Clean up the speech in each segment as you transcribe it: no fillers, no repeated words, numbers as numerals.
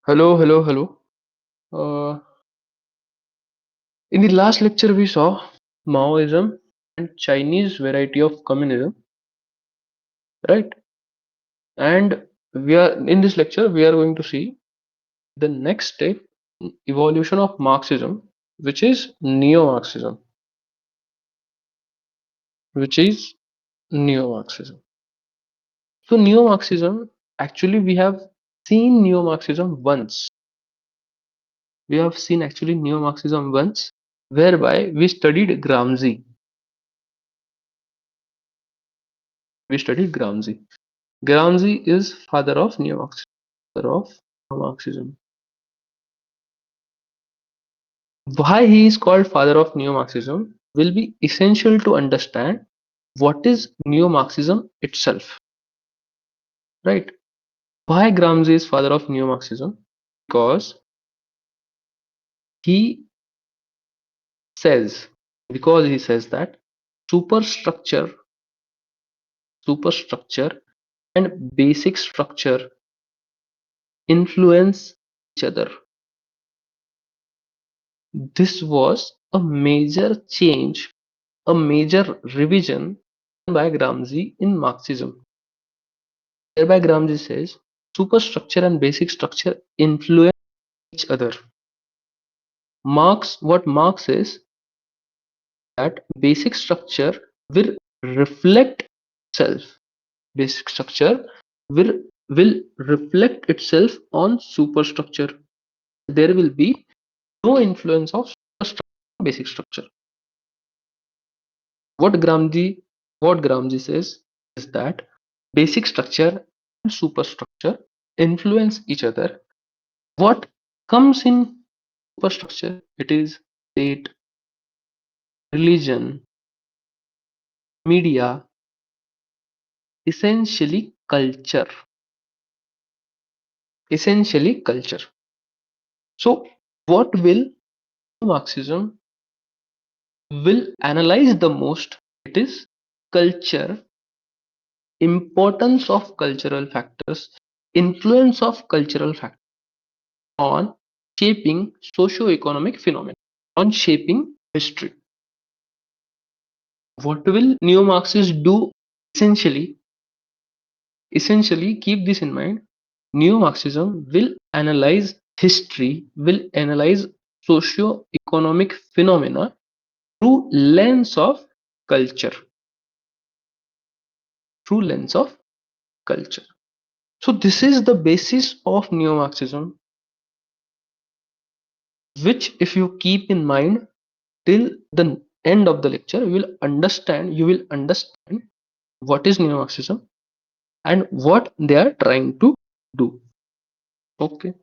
Hello, hello, hello. Uh, in the last lecture, we saw Maoism and Chinese variety of communism, right? And we are in this lecture, we are going to see the next step in evolution of Marxism, which is neo-Marxism, which is neo-Marxism. So neo-Marxism, actually, we have seen neo-Marxism once. We have seen actually neo-Marxism once, whereby we studied Gramsci. We studied Gramsci. Gramsci is father of neo-Marxism. Father of neo-Marxism. Why he is called father of neo-Marxism will be essential to understand what is neo-Marxism itself. Right? Why Gramsci is father of neo-Marxism? Because he says, he says that superstructure, superstructure and basic structure influence each other. This was a major change, a major revision by Gramsci in Marxism. Thereby Gramsci says superstructure and basic structure influence each other. What Marx says that basic structure will reflect itself. Basic structure will reflect itself on superstructure. There will be no influence of superstructure on basic structure. What Gramsci what Gramsci says is that basic structure and superstructure influence each other. What comes in superstructure? It is state, religion, media, essentially culture. Essentially culture. So what will Marxism will analyze the most? It is culture, importance of cultural factors, influence of cultural factors on shaping socio-economic phenomena, on shaping history. What will neo-Marxists do essentially? Essentially, keep this in mind. Neo-Marxism will analyze history, will analyze socio-economic phenomena through lens of culture. Through lens of culture. So this is the basis of neo-Marxism, which if you keep in mind till the end of the lecture, you will understand what is neo-Marxism and what they are trying to do. Okay.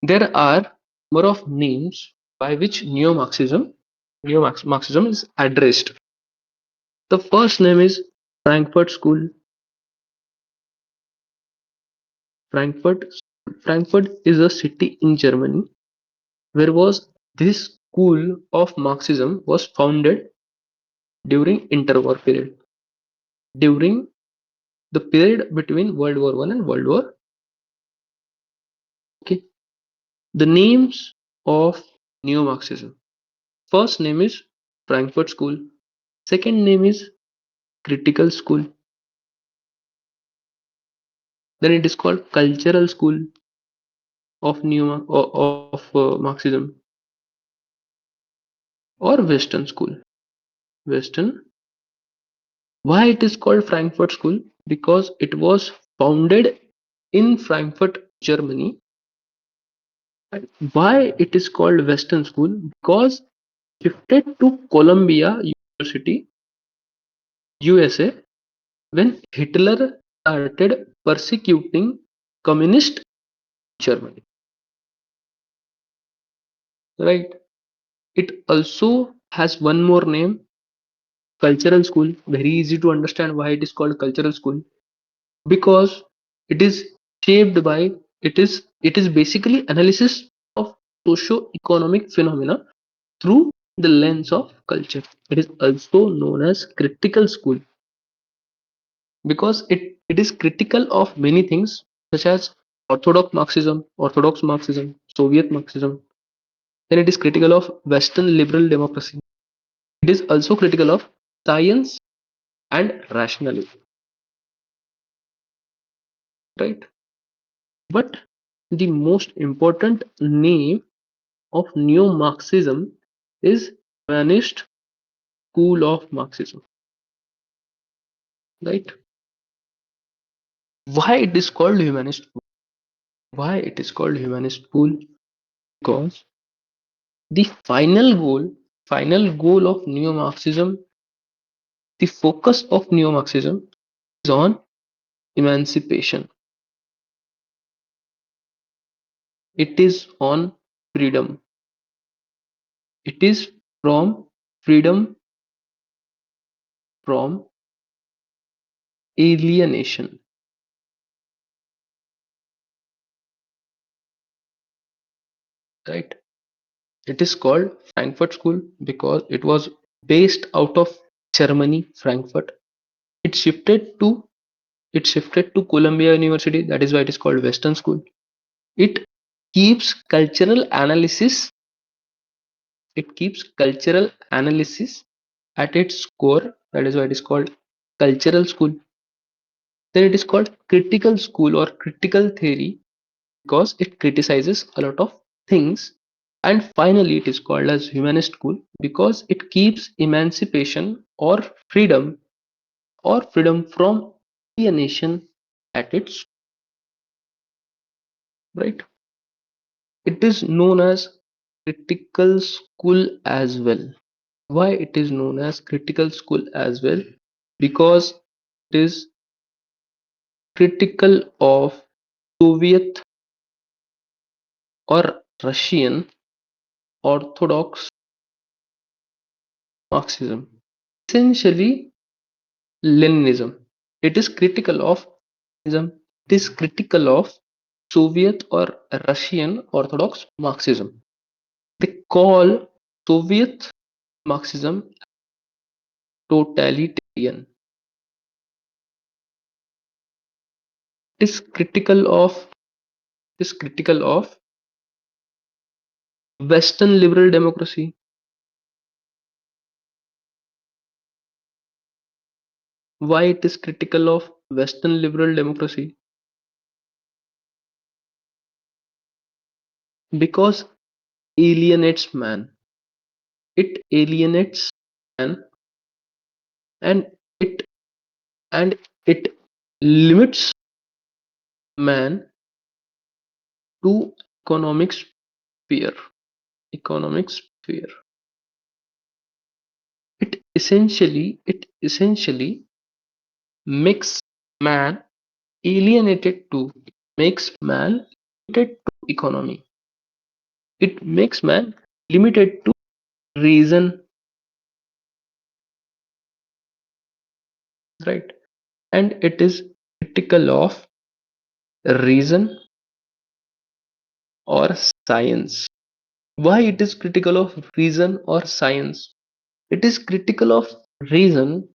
There are number of names by which neo-Marxism is addressed. The first name is Frankfurt School. Frankfurt Frankfurt is a city in Germany where was this school of Marxism was founded during interwar period, during the period between World War One and World War. Okay, the names of neo-Marxism. First name is Frankfurt School. Second name is Critical School. Then it is called Cultural School of Marxism or Western School. Western. Why it is called Frankfurt School? Because it was founded in Frankfurt, Germany. And why it is called Western School? Because shifted to Columbia University, USA, when Hitler started persecuting communist Germany. Right? It also has one more name, Cultural School. Very easy to understand why it is called Cultural School. Because it is shaped by it is basically analysis of socio-economic phenomena through the lens of culture. It is also known as critical school because it is critical of many things such as Orthodox Marxism, Soviet Marxism. Then it is critical of Western liberal democracy. It is also critical of science and rationalism, right? But the most important name of Neo Marxism is Humanist School of Marxism, right? Why it is called Humanist? Why it is called Humanist School? Because the final goal of Neo Marxism, the focus of Neo Marxism is on emancipation. It is on freedom. It is from freedom from alienation, right? It is called Frankfurt School because it was based out of Germany, Frankfurt. It shifted to it shifted to Columbia University. That is why it is called Western School. It keeps cultural analysis. It keeps cultural analysis at its core. That is why it is called cultural school. Then it is called critical school or critical theory because it criticizes a lot of things. And finally, it is called as humanist school because it keeps emancipation or freedom from alienation at its right. It is known as critical school as well. Why it is known as critical school as well? Because it is critical of Soviet or Russian Orthodox Marxism. Essentially, Leninism. It is critical of Leninism. It is critical of Soviet or Russian Orthodox Marxism. They call Soviet Marxism totalitarian. It is critical of Western liberal democracy. Why it is critical of Western liberal democracy? Because alienates man. It alienates man and it and it limits man to economic sphere. Economic sphere. It essentially makes man alienated to makes man limited to economy. It makes man limited to reason, right? And it is critical of reason or science. Why it is critical of reason or science? It is critical of reason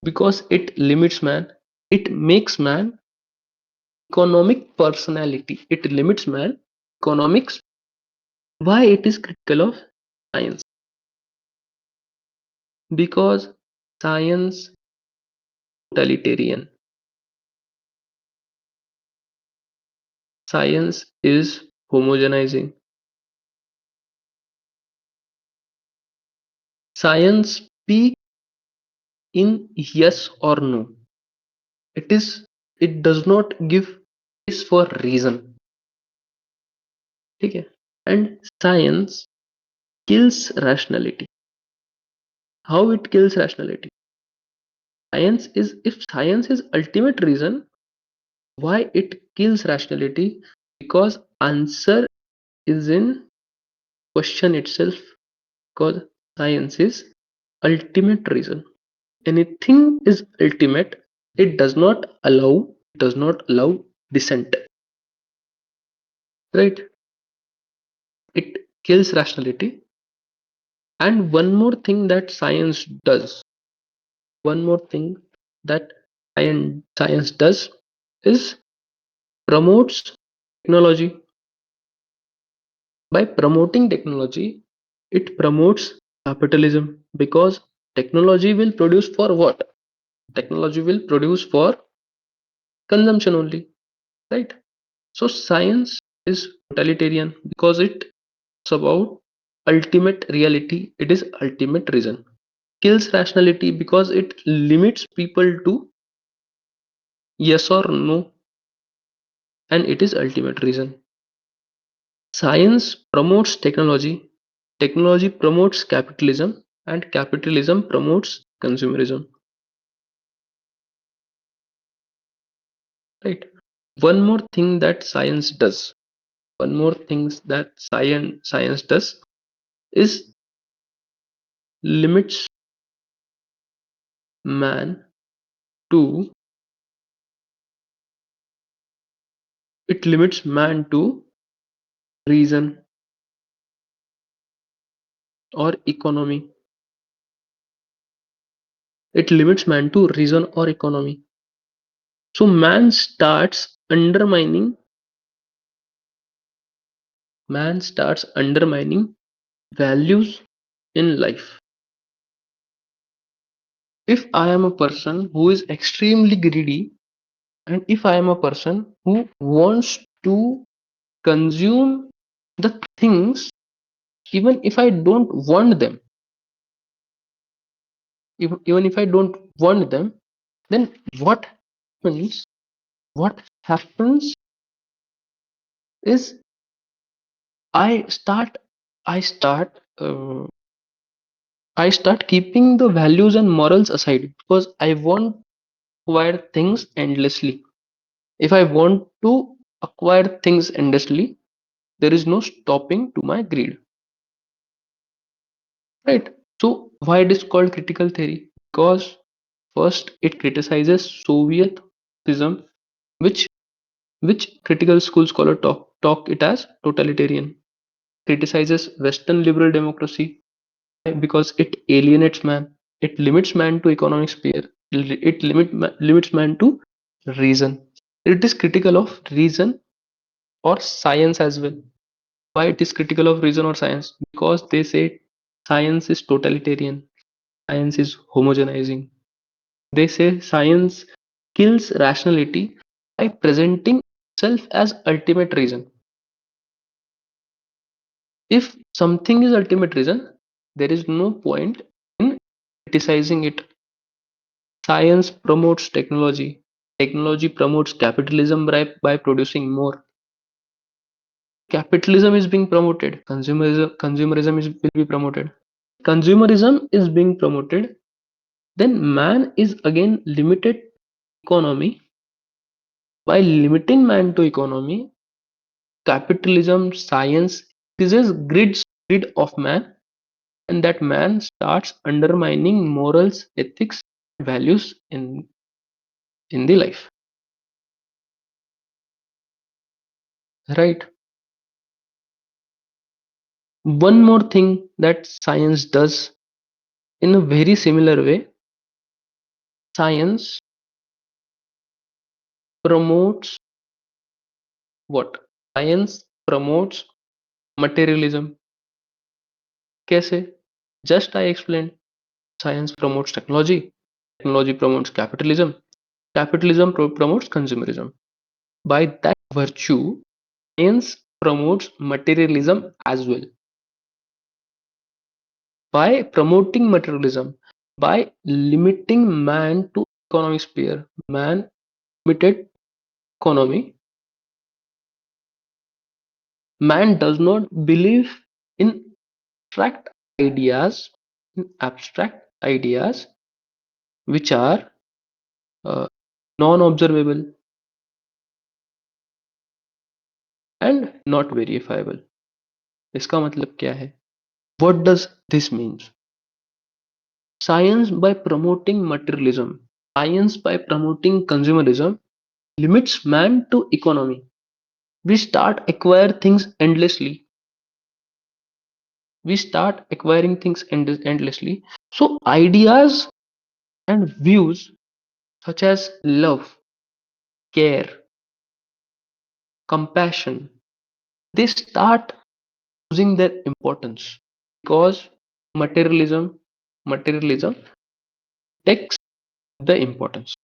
because it limits man. It makes man economic personality. It limits man economics. Why it is critical of science? Because science totalitarian. Science is homogenizing. Science speaks in yes or no. It is it does not give space for reason. Okay? And science kills rationality. How it kills rationality? If science is ultimate reason, why it kills rationality? Because answer is in question itself. Because science is ultimate reason. Anything is ultimate, it does not allow dissent, right? It kills rationality. And one more thing that science does is promotes technology. By promoting technology, it promotes capitalism because technology will produce for what? Technology will produce for consumption only, right? So science is totalitarian because it's about ultimate reality, it is ultimate reason. Kills rationality because it limits people to yes or no, and it is ultimate reason. Science promotes technology, technology promotes capitalism, and capitalism promotes consumerism. Right? One more thing that science does, one more things that science does is limits man to it limits man to reason or economy. It limits man to reason or economy. So man starts undermining values in life. If I am a person who is extremely greedy, and if I am a person who wants to consume the things even if I don't want them, even if I don't want them, then happens? What happens is I start, I start, I start keeping the values and morals aside because I want to acquire things endlessly. If I want to acquire things endlessly, there is no stopping to my greed, right? So why it is called critical theory? Because first it criticizes Soviet Marxism, which critical school scholar talk it as totalitarian. Criticizes Western liberal democracy because it alienates man. It limits man to economic sphere. It limits man to reason. It is critical of reason or science as well. Why it is critical of reason or science? Because they say science is totalitarian. Science is homogenizing. They say science kills rationality by presenting itself as ultimate reason. If something is ultimate reason, there is no point in criticizing it. Science promotes technology. Technology promotes capitalism by producing more. Capitalism is being promoted. Consumerism will be promoted. Consumerism is being promoted. Then man is again limited economy. By limiting man to economy, capitalism, science increases grid of man, and that man starts undermining morals, ethics, values in the life. Right? One more thing that science does in a very similar way, science promotes what? Science promotes materialism. कैसे? Just I explained. Science promotes technology. Technology promotes capitalism. Capitalism promotes consumerism. By that virtue, science promotes materialism as well. By promoting materialism, by limiting man to economic sphere, man limited economy, man does not believe in abstract ideas, which are uh, non-observable and not verifiable. इसका मतलब क्या है? What does this means? Science by promoting materialism, science by promoting consumerism limits man to economy. We start acquire things endlessly. We start acquiring things endlessly. So ideas and views such as love, care, compassion, they start losing their importance because materialism takes the importance.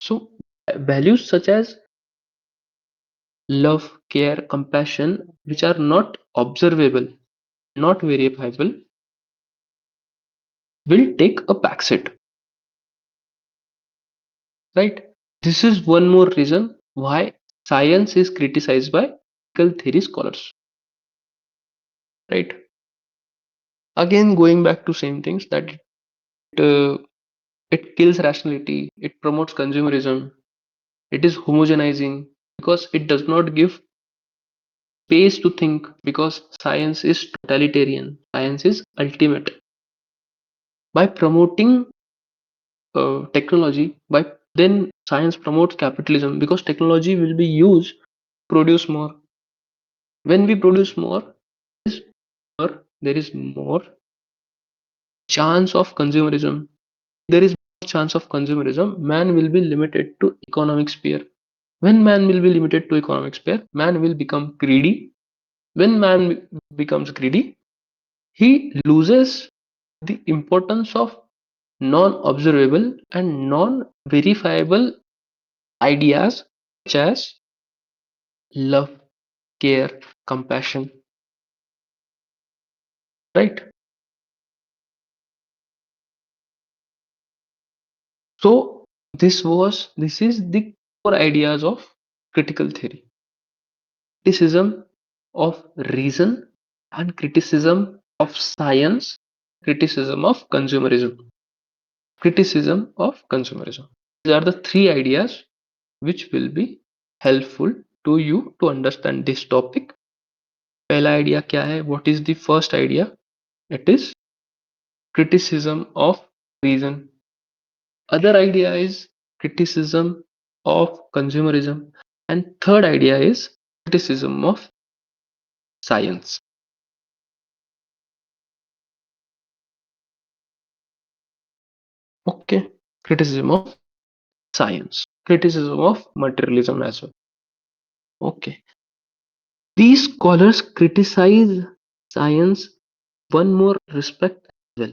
So values such as love, care, compassion, which are not observable, not verifiable, will take a backseat, right? This is one more reason why science is criticized by critical theory scholars, right? Again, going back to same things that it kills rationality, it promotes consumerism, it is homogenizing because it does not give space to think because science is totalitarian, science is ultimate. By promoting technology, by then science promotes capitalism because technology will be used to produce more. When we produce more, there is more chance of consumerism. There is more chance of consumerism. Man will be limited to economic sphere. When man will be limited to economic sphere, man will become greedy. When man becomes greedy, he loses the importance of non-observable and non-verifiable ideas such as love, care, compassion, right? So this is the core ideas of critical theory. Criticism of reason and criticism of science, criticism of consumerism. Criticism of consumerism. These are the three ideas which will be helpful to you to understand this topic. पहला idea क्या है? What is the first idea? It is criticism of reason. Other idea is criticism of consumerism. And third idea is criticism of science. Okay. Criticism of science. Criticism of materialism as well. Okay. These scholars criticize science one more respect as well.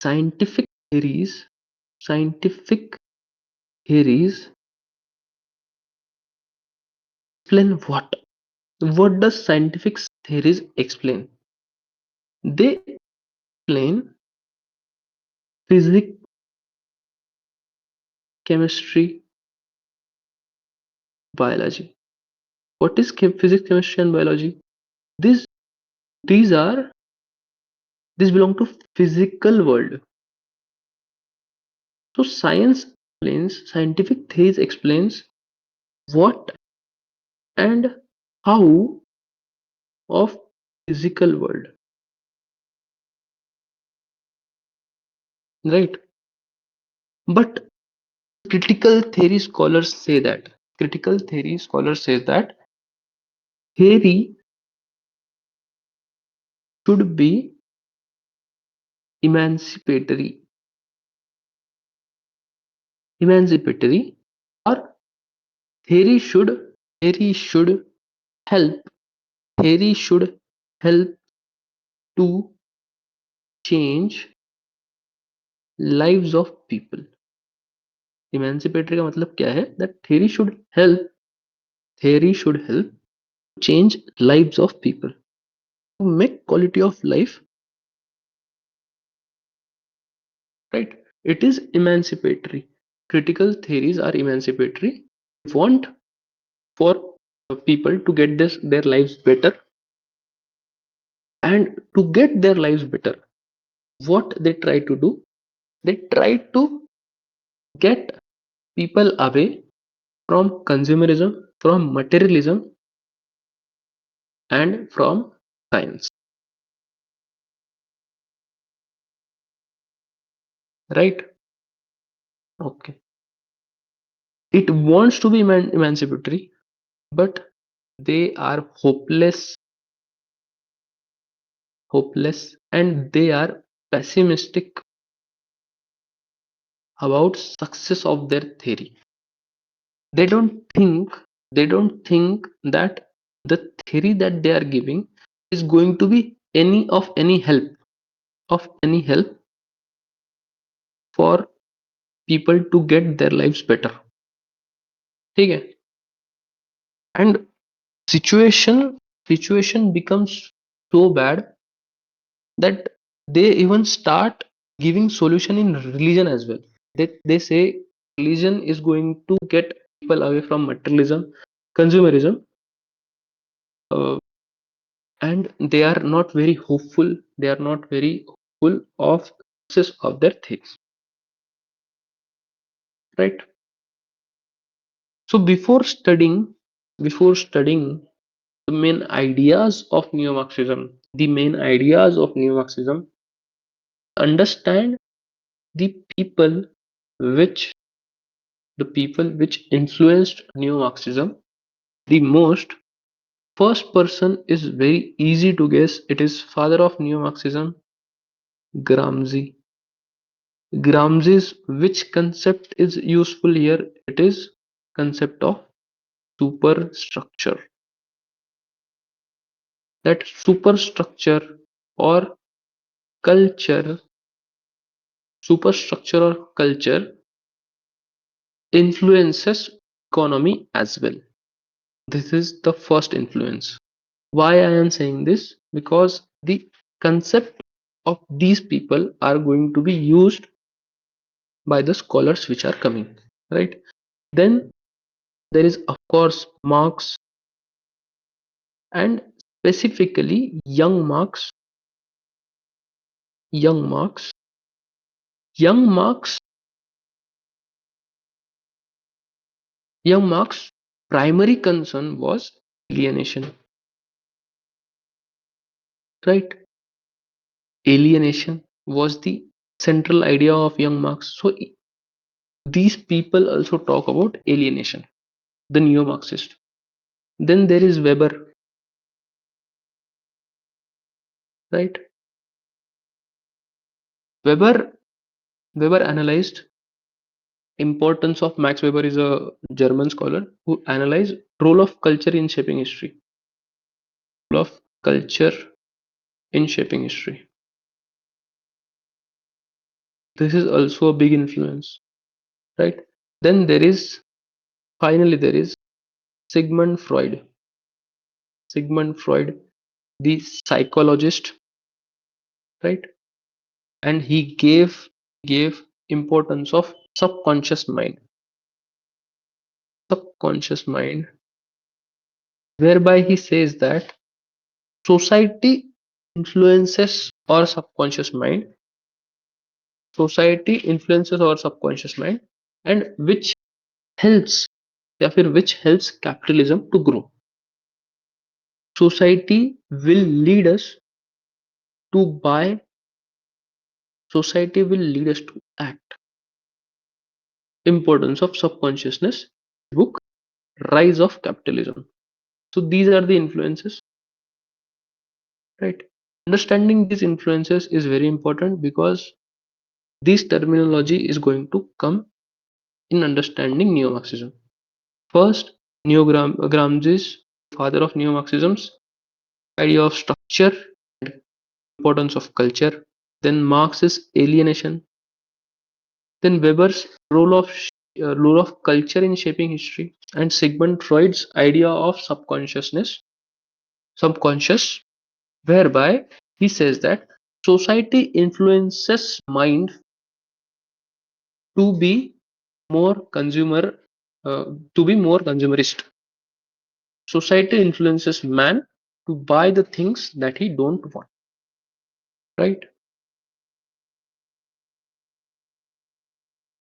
Scientific theories, scientific theories explain what? What does scientific theories explain? They explain physics, chemistry, biology. What is physics, chemistry, and biology? These these are these belong to physical world. So scientific theories explains what and how of physical world, right? But critical theory scholars say that theory should be emancipatory, emancipatory, or theory should theory should help theory should help to change lives of people. Emancipatory का मतलब क्या है? That theory should help change lives of people to make quality of life, right? It is emancipatory. Critical theories are emancipatory. They want for people to get their lives better, and to get their lives better, what they try to do, they try to get people away from consumerism, from materialism, and from science, right? Okay. It wants to be emancipatory, but they are hopeless, and they are pessimistic about success of their theory. they don't think that the theory that they are giving is going to be any help for people to get their lives better. ठीक है? And situation becomes so bad that they even start giving solution in religion as well. They say religion is going to get people away from materialism, consumerism, uh, and they are not very hopeful. They are not very hopeful of success of their things, right? So before studying the main ideas of neo-Marxism, understand the people which which influenced neo-Marxism the most. First person is very easy to guess. It is father of neo-Marxism, Gramsci. Gramsci's which concept is useful here? It is concept of superstructure. That superstructure or culture, superstructure or culture influences economy as well. This is the first influence. Why I am saying this? Because the concept of these people are going to be used by the scholars which are coming, right? Then there is of course Marx, and specifically young Marx. Young Marx, young Marx' primary concern was alienation, right? Alienation was the central idea of young Marx. So these people also talk about alienation, the neo-Marxist. Then there is Weber, right? Weber Weber analyzed importance of Max Weber is a German scholar who analyzed role of culture in shaping history. Role of culture in shaping history. This is also a big influence, right? Then there is Sigmund Freud. Sigmund Freud, the psychologist, right? And he gave importance of subconscious mind, whereby he says that society influences our subconscious mind, society influences our subconscious mind, and helps which helps capitalism to grow. Society will lead us to buy, society will lead us to act. Importance of subconsciousness book, rise of capitalism. So these are the influences, right? Understanding these influences is very important because this terminology is going to come in understanding neo-Marxism. First, Gramsci's father of neo-Marxism's idea of structure and importance of culture. Then Marx's alienation. Then Weber's role of culture in shaping history, and Sigmund Freud's idea of subconscious, whereby he says that society influences mind to be more to be more consumerist. Society influences man to buy the things that he don't want, right?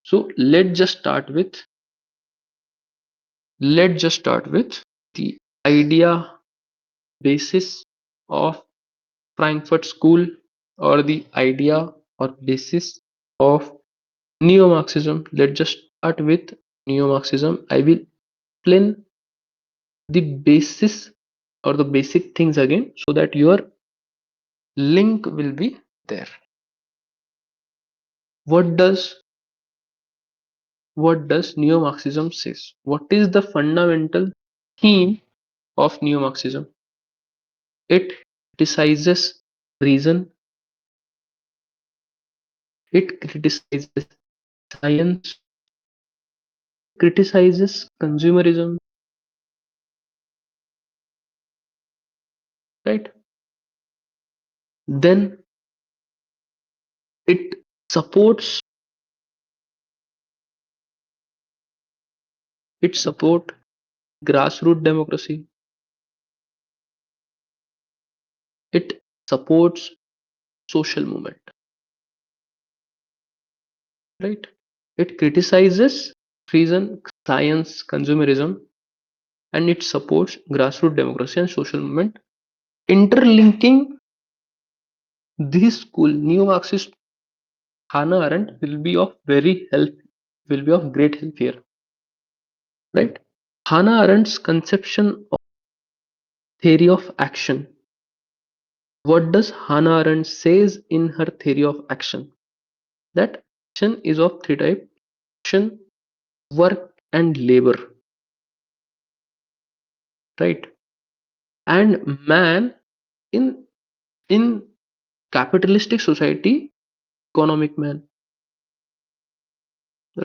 So let's just start with the idea basis of Frankfurt School, or the idea or basis of neo-Marxism. Let's just start with neo-Marxism. I will explain the basis or the basic things again so that your link will be there. What does what does Neo Marxism says? What is the fundamental theme of Neo Marxism? It criticizes reason, it criticizes science, criticizes consumerism, right? Then it supports it support grassroots democracy, it supports social movement, right? It criticizes reason, science, consumerism, and it supports grassroots democracy and social movement. Interlinking this school, Neo Marxist Hannah Arendt will be of great help here, right? Hannah Arendt's conception of theory of action. What does Hannah Arendt says in her theory of action? That action is of three types: action, work, and labor, right? And man in in capitalistic society, economic man,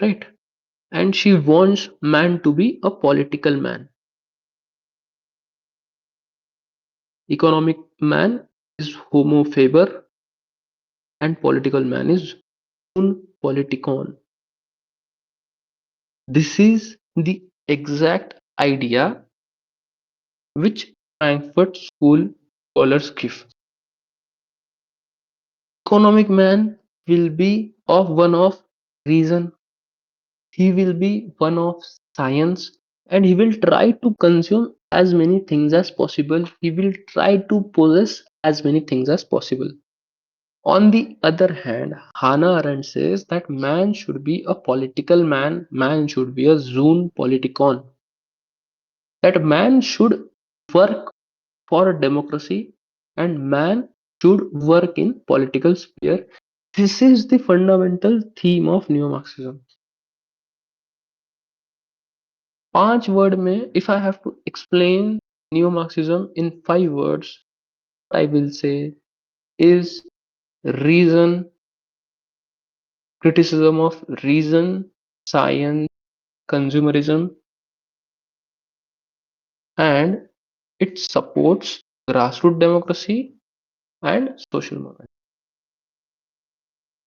right? And she wants man to be a political man. Economic man is homo faber and political man is un politikon. This is the exact idea which Frankfurt School scholars give. Economic man will be of one of reason, he will be one of science, and he will try to consume as many things as possible. He will try to possess as many things as possible. On the other hand, Hannah Arendt says that man should be a political man, man should be a zoon politikon, that man should work for democracy and man should work in political sphere. This is the fundamental theme of neo-Marxism. 5 word में, if I have to explain neo-Marxism in 5 words, I will say is reason, criticism of reason, science, consumerism, and it supports grassroots democracy and social movement.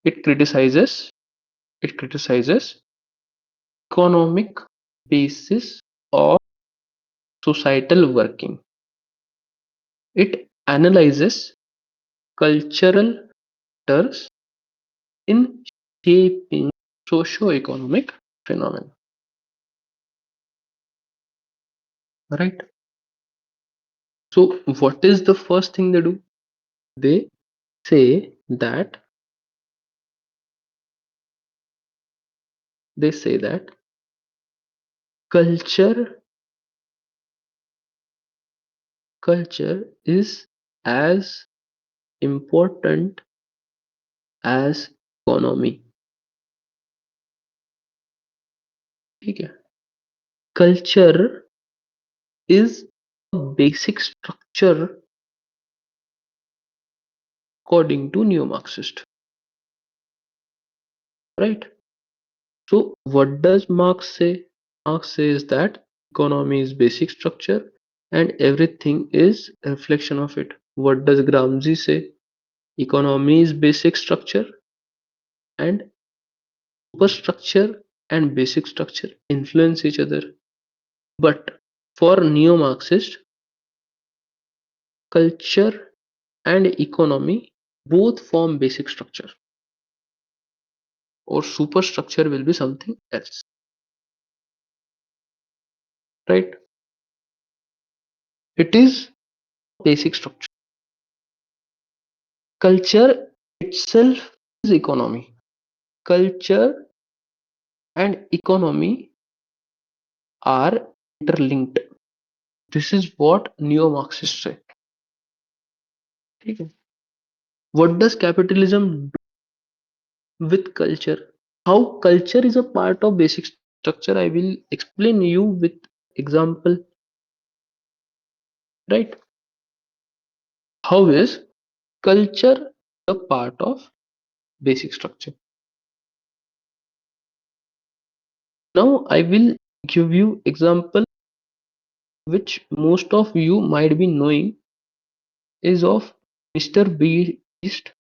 It criticizes it criticizes economic basis of societal working. It analyzes cultural factors in shaping socio-economic phenomena. Right? So, what is the first thing they do? They say that they say that culture culture is as important as economy. ठीक है? Culture is a basic structure according to neo-Marxist. Right? So what does Marx say? Marx says that economy is basic structure and everything is a reflection of it. What does Gramsci say? Economy is basic structure and superstructure and basic structure influence each other. But for neo-Marxist, culture and economy both form basic structure, or superstructure will be something else, right? It is basic structure. Culture itself is economy. Culture and economy are interlinked. This is what neo-Marxists say. ठीक है? What does capitalism do with culture? How culture is a part of basic structure, I will explain you with example, right? How is culture a part of basic structure? Now I will give you example which most of you might be knowing is of Mr. Beast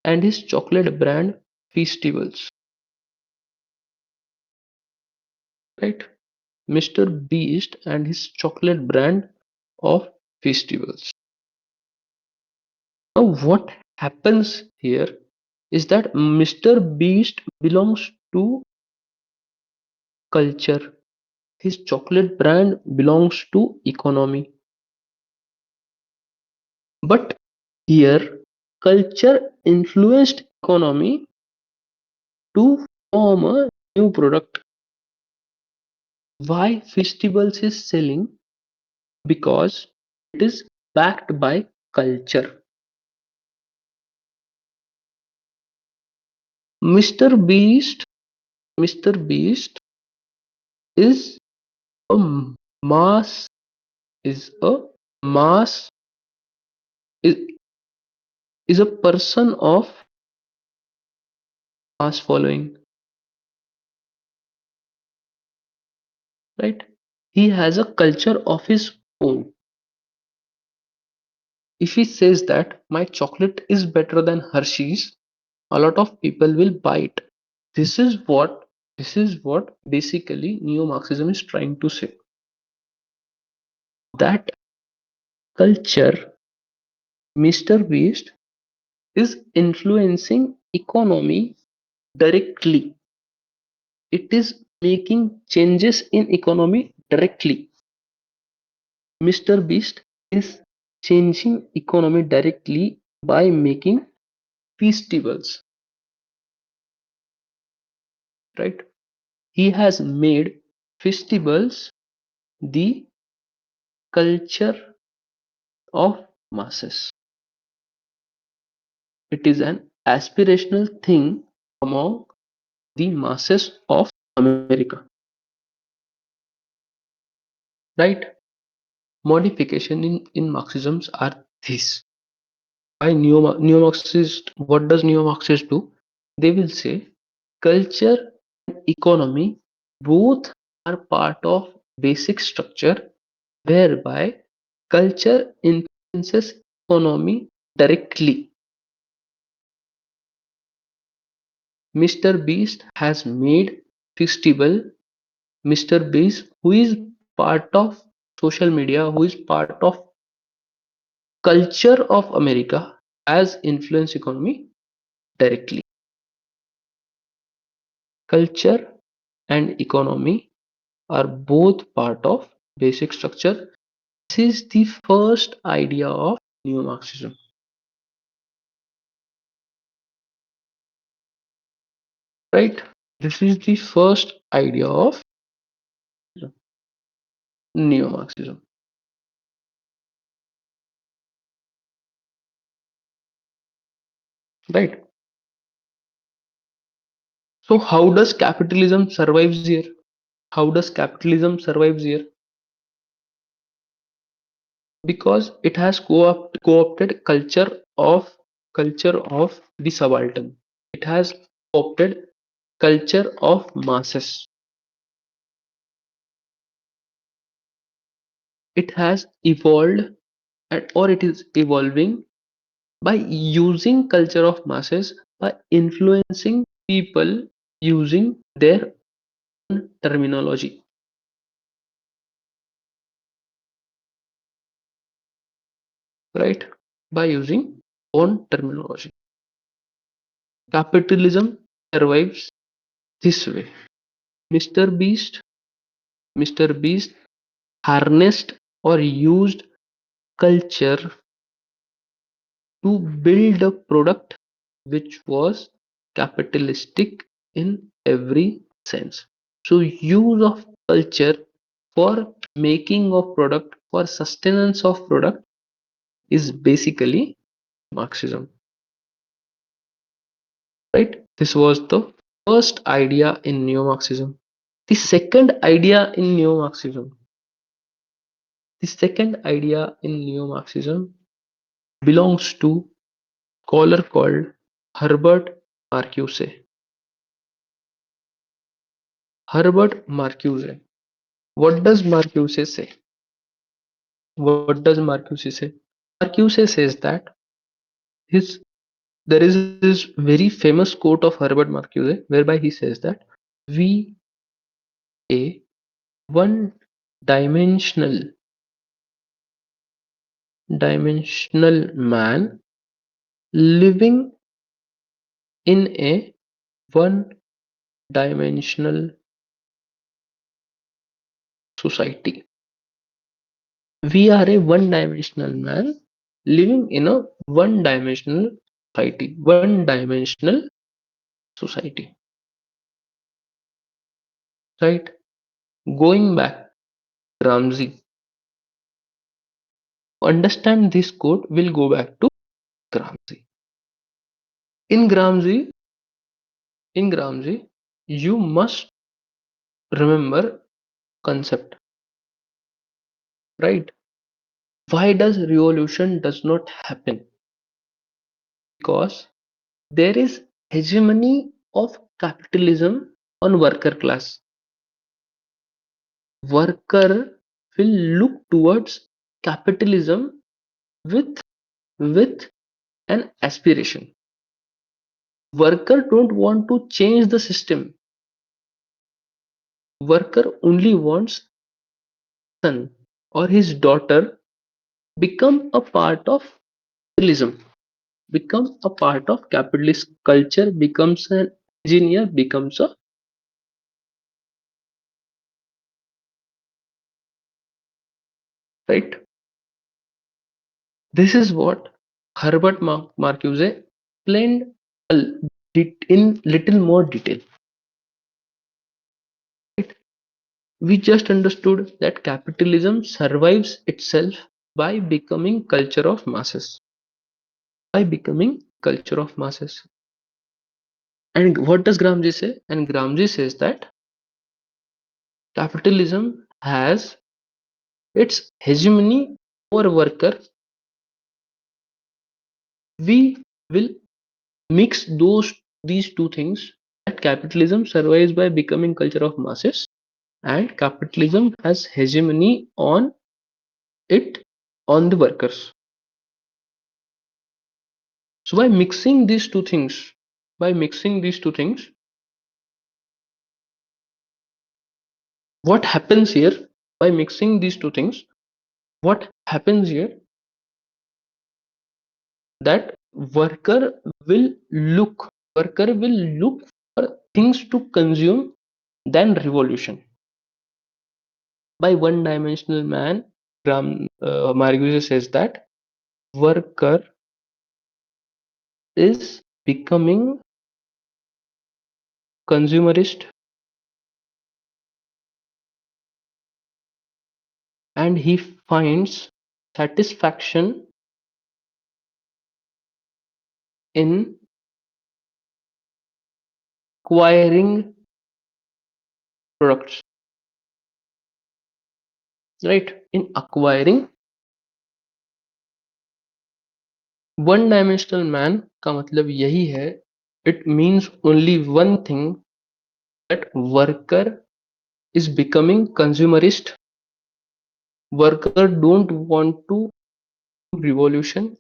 and his chocolate brand Festivals, right? Mr. Beast and his chocolate brand of Festivals. Now what happens here is that Mr. Beast belongs to culture. His chocolate brand belongs to economy. But here culture influenced economy to form a new product. Why Festivals is selling? Because it is backed by culture. Mr. Beast Mr. Beast is a mass is a mass is, is a person of mass following, right? He has a culture of his own. If he says that my chocolate is better than Hershey's, a lot of people will buy it. This is what basically neo-Marxism is trying to say. That culture, Mr. Beast is influencing economy directly. It is making changes in economy directly. Mr. Beast is changing economy directly by making festivals, right? He has made festivals the culture of masses. It is an aspirational thing among the masses of America, right? Modification in Marxisms are this. By neo-Marxist, what does neo-Marxist do? They will say culture and economy both are part of basic structure whereby culture influences economy directly. Mr. Beast has made festival. Mr. Beast, who is part of social media, who is part of culture of America, has influenced economy directly. Culture and economy are both part of basic structure. This is the first idea of neo-Marxism, right? This is the first idea of neo-Marxism, right? So how does capitalism survives here? How does capitalism survives here? Because it has co-opted culture of the subaltern. It has co-opted culture of masses. It has evolved or it is evolving by using culture of masses, by influencing people using their own terminology, right? By using own terminology. Capitalism survives this way. Mr. Beast, Mr. Beast harnessed or used culture to build a product which was capitalistic in every sense. So use of culture for making of product, for sustenance of product, is basically Marxism, right? This was the first idea in Neo Marxism. The second idea in Neo Marxism. The second idea in Neo Marxism belongs to a scholar called Herbert Marcuse. Herbert Marcuse. What does Marcuse say? What does Marcuse say? Marcuse says that his there is this very famous quote of Herbert Marcuse whereby he says that we a one dimensional man living in a one dimensional society. We are a one dimensional man living in a one dimensional society. One dimensional society. Right? Going back, Gramsci. To understand this quote, we'll go back to Gramsci. In Gramsci, in Gramsci, you must remember concept, right? Why does revolution does not happen? Because there is hegemony of capitalism on worker class. Worker will look towards capitalism with with an aspiration. Worker don't want to change the system. Worker only wants son or his daughter become a part of capitalism, become a part of capitalist culture, becomes an engineer, becomes a right. This is what Herbert Marcuse explained in little more detail. Right? We just understood that capitalism survives itself by becoming culture of masses. By becoming culture of masses. And what does Gramsci say? And Gramsci says that capitalism has its hegemony over worker. We will mix these two things, that capitalism survives by becoming culture of masses and capitalism has hegemony on it, on the workers. So by mixing these two things, what happens here? By mixing these two things, what happens here? That worker will look for things to consume than revolution. By one dimensional man, Marcuse says that worker is becoming consumerist and he finds satisfaction in acquiring products, right? In acquiring. One dimensional man का मतलब यही है. It means only one thing, that worker is becoming consumerist. Worker don't want to revolution.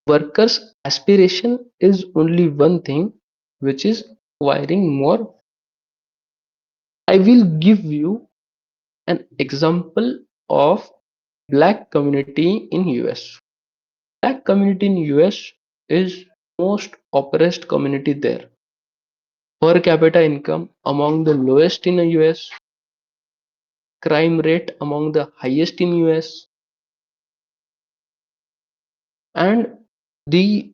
Workers aspiration is only one thing, which is acquiring more. I will give you an example of black community in US. Black community in US is most oppressed community there. Per capita income among the lowest in the US, crime rate among the highest in US, and the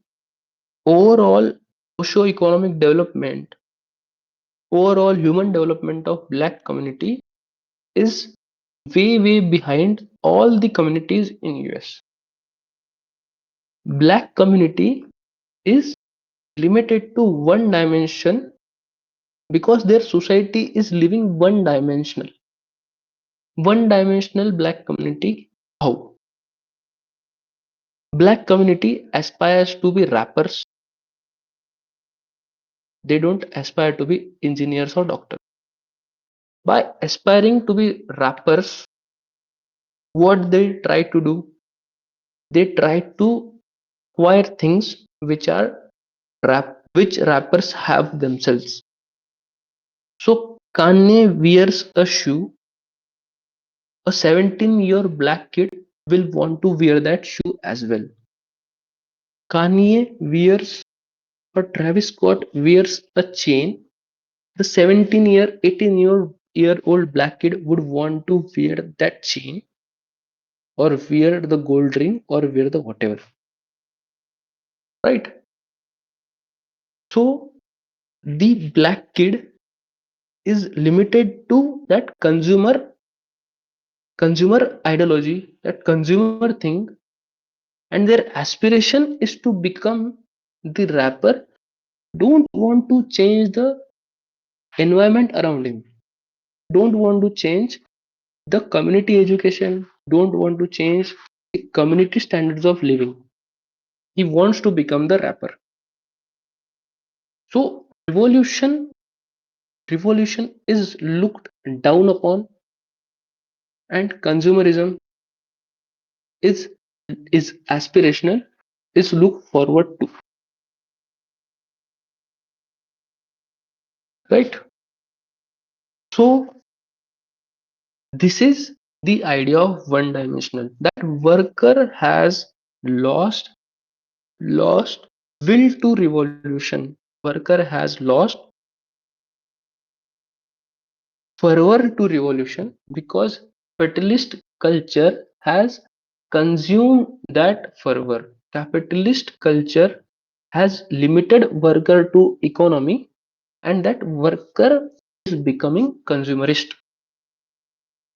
overall socio-economic development, overall human development of black community is way behind all the communities in US. Black community is limited to one dimension because their society is living one dimensional black community. How? Black community aspires to be rappers. They don't aspire to be engineers or doctors. By aspiring to be rappers, what they try to do, they try to acquire things which rappers have themselves. So Kanye wears a shoe. A 17-year black kid will want to wear that shoe as well. Kanye wears or Travis Scott wears a chain. The 18-year old black kid would want to wear that chain or wear the gold ring or wear the whatever. Right? So the black kid is limited to that consumer ideology, that consumer thing, and their aspiration is to become the rapper. Don't want to change the environment around him, don't want to change the community education, don't want to change the community standards of living. He wants to become the rapper. So revolution is looked down upon, and consumerism is is aspirational, is looked forward to. Right? So this is the idea of one dimensional, that worker has lost lost will to revolution. Worker has lost fervor to revolution because capitalist culture has consumed that fervor. Capitalist culture has limited worker to economy, and that worker is becoming consumerist.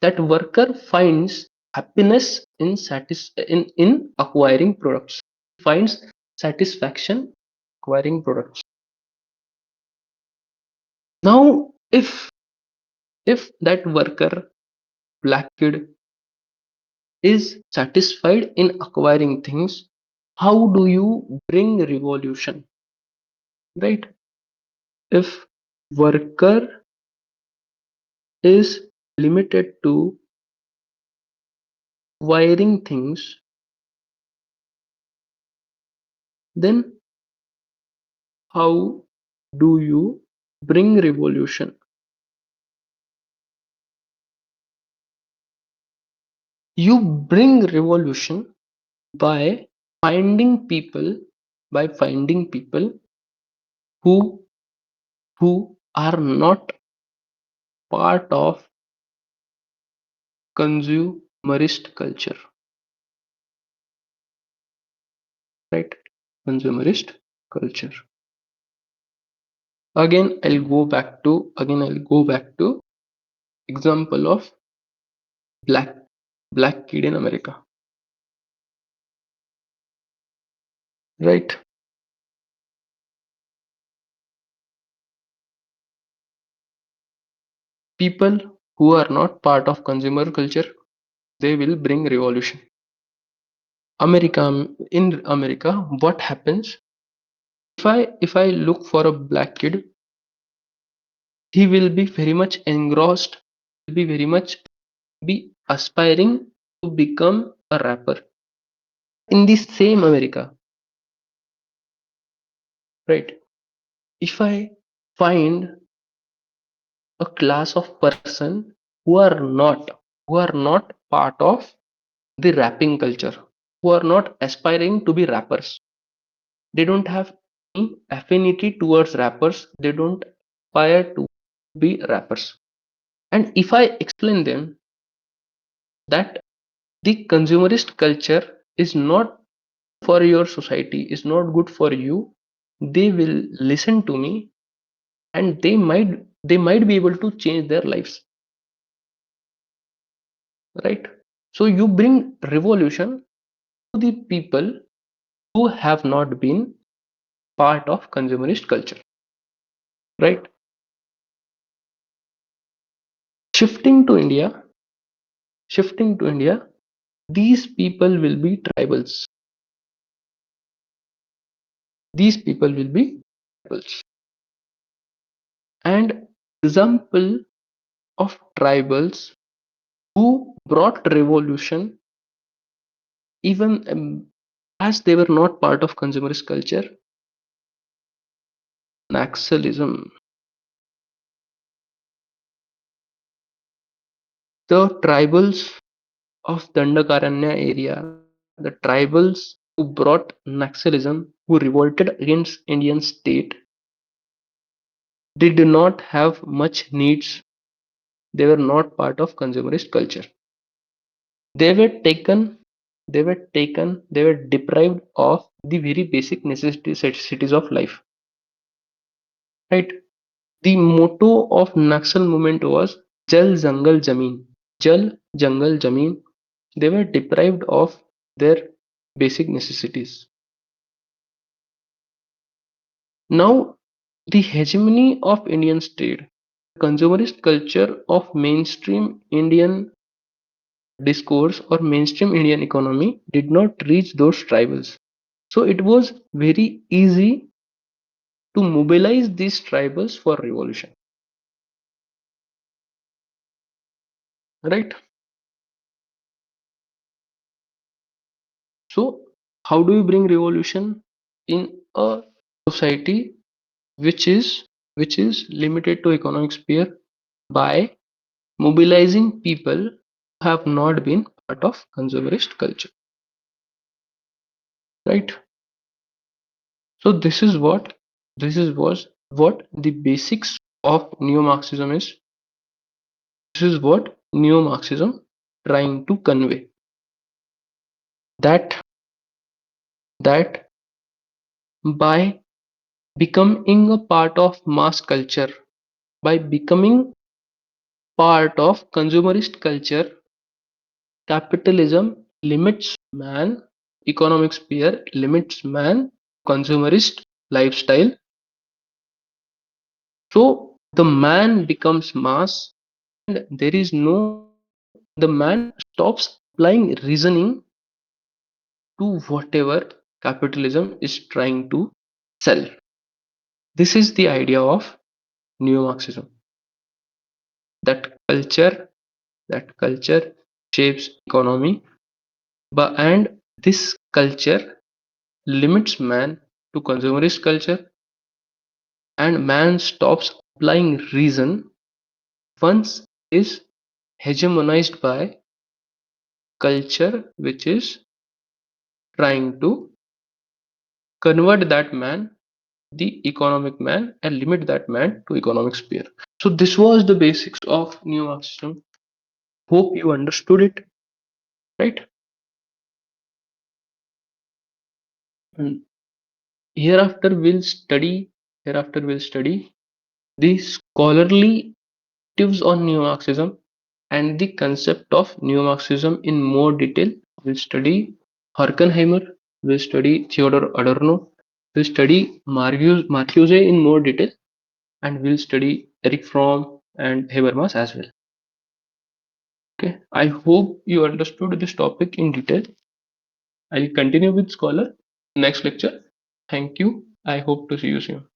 That worker finds happiness in acquiring products, finds satisfaction acquiring products. Now if that worker, black kid, is satisfied in acquiring things, how do you bring revolution? Right? If worker is limited to acquiring things, then how do you bring revolution? You bring revolution by finding people by finding people who are not part of consumerist culture. Right? Consumerist culture. Again I'll go back to example of black black kid in America. Right? People who are not part of consumer culture, they will bring revolution. In America, what happens, if I look for a black kid, he will be very much engrossed, will be very much be aspiring to become a rapper. In the same America, right? If I find a class of person who are not who are not part of the rapping culture, who are not aspiring to be rappers, they don't have any affinity towards rappers, they don't aspire to be rappers. And if I explain them that the consumerist culture is not for your society, is not good for you, they will listen to me, and they might be able to change their lives. Right? So you bring revolution to the people who have not been part of consumerist culture. Right? Shifting to India, shifting to India, these people will be tribals. These people will be tribals. And example of tribals who brought revolution even as they were not part of consumerist culture, Naxalism. The tribals of Dandakaranya area, the tribals who brought Naxalism, who revolted against Indian state, did not have much needs. They were not part of consumerist culture. They were taken, they were deprived of the very basic necessities of life. Right? The motto of Naxal movement was Jal Jangal Jameen. Jal Jangal Jameen. They were deprived of their basic necessities. Now, the hegemony of Indian state, consumerist culture of mainstream Indian discourse or mainstream Indian economy did not reach those tribals. So it was very easy to mobilize these tribals for revolution. Right? So how do you bring revolution in a society which is limited to economic sphere? By mobilizing people who have not been part of consumerist culture. Right? So this is what the basics of neo Marxism is. This is what neo Marxism trying to convey, that that by becoming a part of mass culture, by becoming part of consumerist culture, capitalism limits man, economic sphere limits man, consumerist lifestyle. So the man becomes mass, and there is no, the man stops applying reasoning to whatever capitalism is trying to sell. This is the idea of neo Marxism. That culture shapes economy, but and this culture limits man to consumerist culture, and man stops applying reason once is hegemonized by culture which is trying to convert that man, the economic man, and limit that man to economic sphere. So this was the basics of neo Marxism. Hope you understood it, right? And hereafter we'll study the scholarly perspectives on neo Marxism and the concept of neo Marxism in more detail. We'll study Horkheimer, we'll study Theodor Adorno, we'll study Marcuse in more detail, and we'll study Eric Fromm and Habermas as well. Okay, I hope you understood this topic in detail. I'll continue with Scholar next lecture. Thank you. I hope to see you soon.